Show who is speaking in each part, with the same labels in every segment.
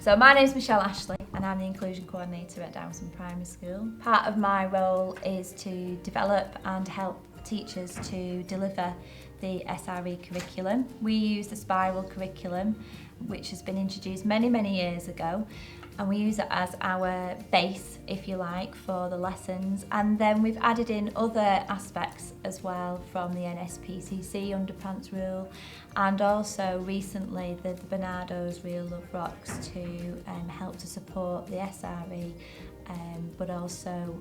Speaker 1: So my name is Michelle Ashley and I'm the Inclusion Coordinator at Dowson Primary School. Part of my role is to develop and help teachers to deliver the SRE curriculum. We use the Spiral curriculum, which has been introduced many years ago, and we use it as our base, if you like, for the lessons. And then we've added in other aspects as well from the NSPCC Underpants Rule, and also recently the Bernardo's Real Love Rocks to help to support the SRE, but also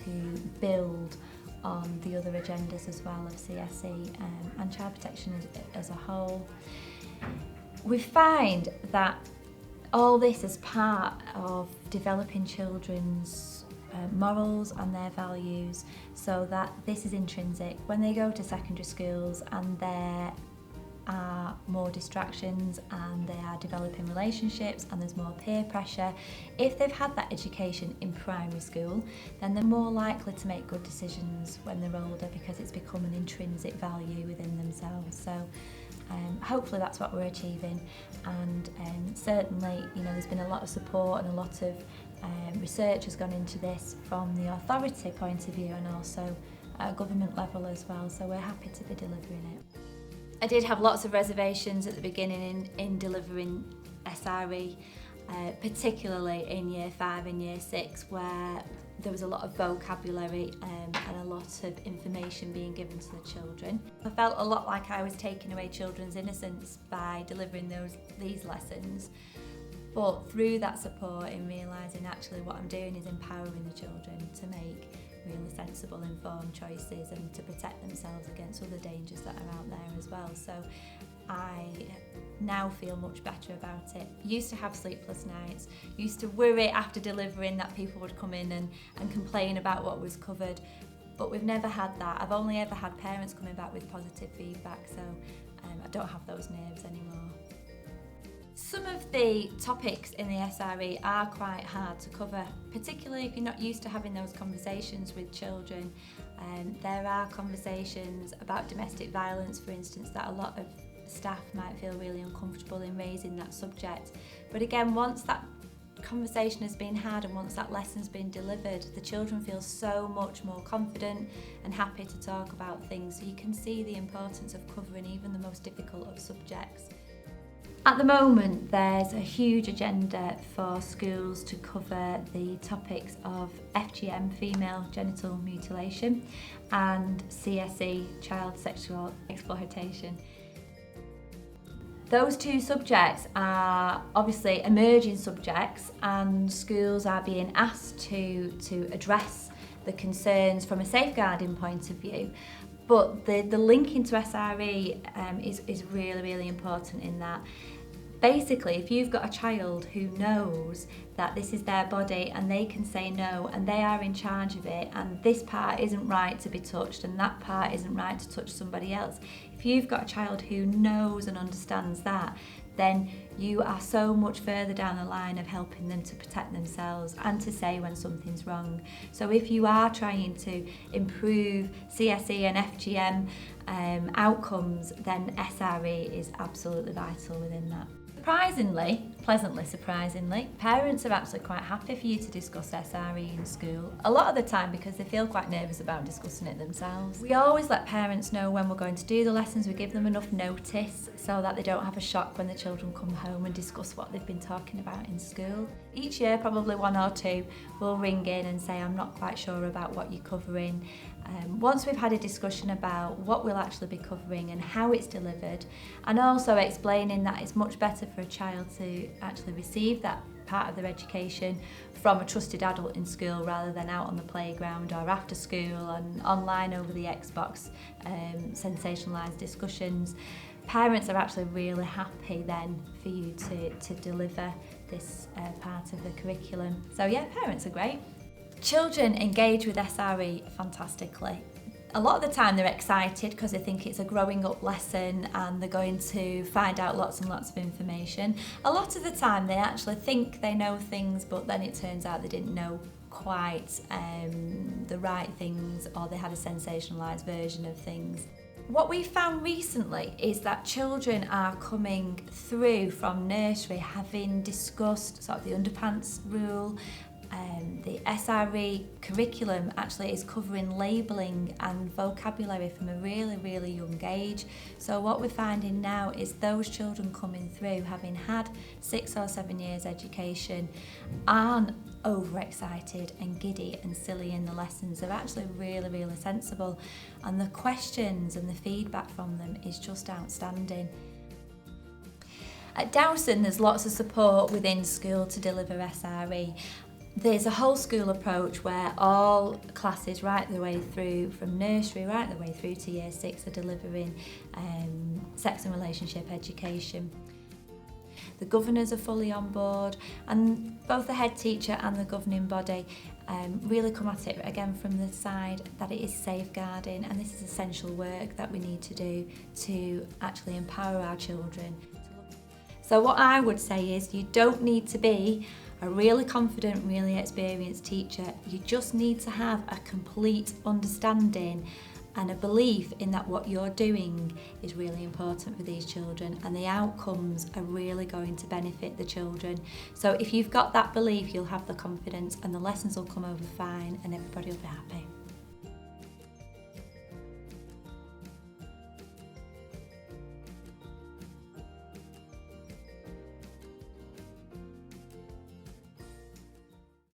Speaker 1: to build on the other agendas as well of CSE and child protection as a whole. We find that all this is part of developing children's morals and their values, so that this is intrinsic. When they go to secondary schools and there are more distractions and they are developing relationships and there's more peer pressure, if they've had that education in primary school, then they're more likely to make good decisions when they're older, because it's become an intrinsic value within themselves. So hopefully that's what we're achieving, and certainly, you know, there's been a lot of support and a lot of research has gone into this from the authority point of view and also at a government level as well, so we're happy to be delivering it. I did have lots of reservations at the beginning in delivering SRE, particularly in Year 5 and Year 6, where there was a lot of vocabulary and a lot of information being given to the children. I felt a lot like I was taking away children's innocence by delivering these lessons, but through that support, in realising actually what I'm doing is empowering the children to make really sensible, informed choices and to protect themselves against other dangers that are out there as well. So I now feel much better about it. Used to have sleepless nights, used to worry after delivering that people would come in and complain about what was covered, but we've never had that. I've only ever had parents coming back with positive feedback, so I don't have those nerves anymore. Some of the topics in the SRE are quite hard to cover, particularly if you're not used to having those conversations with children. There are conversations about domestic violence, for instance, that a lot of staff might feel really uncomfortable in raising that subject. But again, once that conversation has been had and once that lesson's been delivered, the children feel so much more confident and happy to talk about things. So you can see the importance of covering even the most difficult of subjects. At the moment, there's a huge agenda for schools to cover the topics of FGM, female genital mutilation, and CSE, child sexual exploitation. Those two subjects are obviously emerging subjects, and schools are being asked to address the concerns from a safeguarding point of view. But the link into SRE is really important in that. Basically, if you've got a child who knows that this is their body and they can say no and they are in charge of it, and this part isn't right to be touched and that part isn't right to touch somebody else, if you've got a child who knows and understands that, then you are so much further down the line of helping them to protect themselves and to say when something's wrong. So if you are trying to improve CSE and FGM outcomes, then SRE is absolutely vital within that. Pleasantly surprisingly, parents are actually quite happy for you to discuss SRE in school, a lot of the time because they feel quite nervous about discussing it themselves. We always let parents know when we're going to do the lessons. We give them enough notice so that they don't have a shock when the children come home and discuss what they've been talking about in school. Each year, probably one or two will ring in and say, I'm not quite sure about what you're covering. Once we've had a discussion about what we'll actually be covering and how it's delivered, and also explaining that it's much better for a child to actually receive that part of their education from a trusted adult in school rather than out on the playground or after school and online over the Xbox, sensationalised discussions. Parents are actually really happy then for you to deliver this part of the curriculum. So yeah, parents are great. Children engage with SRE fantastically. A lot of the time they're excited because they think it's a growing up lesson and they're going to find out lots and lots of information. A lot of the time they actually think they know things, but then it turns out they didn't know quite the right things, or they had a sensationalised version of things. What we found recently is that children are coming through from nursery having discussed sort of the underpants rule. The SRE curriculum actually is covering labelling and vocabulary from a really young age. So what we're finding now is those children coming through having had 6 or 7 years education aren't overexcited and giddy and silly in the lessons. They're actually really sensible, and the questions and the feedback from them is just outstanding. At Dowson, there's lots of support within school to deliver SRE. There's a whole school approach where all classes right the way through, from nursery right the way through to year 6, are delivering sex and relationship education. The governors are fully on board, and both the head teacher and the governing body really come at it again from the side that it is safeguarding, and this is essential work that we need to do to actually empower our children. So what I would say is, you don't need to be a really confident, really experienced teacher. You just need to have a complete understanding and a belief in that what you're doing is really important for these children, and the outcomes are really going to benefit the children. So if you've got that belief, you'll have the confidence, and the lessons will come over fine, and everybody will be happy.